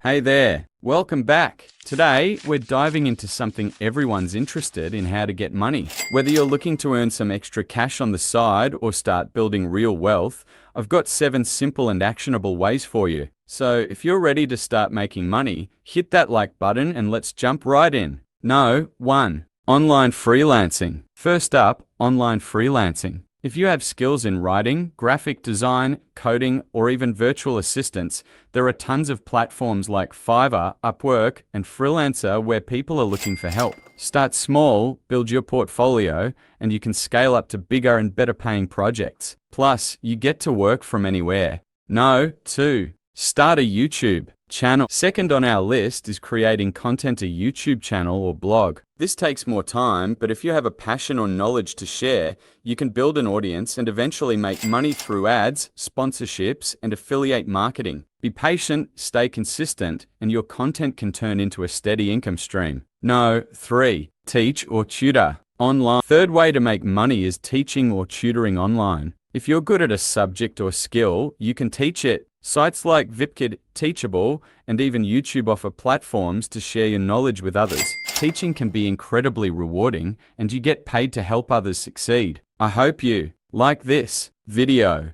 Hey there, welcome back. Today, we're diving into something everyone's interested in: how to get money. Whether you're looking to earn some extra cash on the side or start building real wealth, I've got 7 simple and actionable ways for you. So if you're ready to start making money, hit that like button and let's jump right in. 1. Online freelancing. First up, online freelancing. If you have skills in writing, graphic design, coding, or even virtual assistants, there are tons of platforms like Fiverr, Upwork, and Freelancer where people are looking for help. Start small, build your portfolio, and you can scale up to bigger and better paying projects. Plus, you get to work from anywhere. 2. Start a YouTube channel. Second on our list is creating content, a YouTube channel or blog. This takes more time, but if you have a passion or knowledge to share, you can build an audience and eventually make money through ads, sponsorships, and affiliate marketing. Be patient, stay consistent, and your content can turn into a steady income stream. 3. Teach or tutor online. Third way to make money is teaching or tutoring online. If you're good at a subject or skill, you can teach it. Sites like Vipkid, Teachable, and even YouTube offer platforms to share your knowledge with others. Teaching can be incredibly rewarding, and you get paid to help others succeed. I hope you like this video.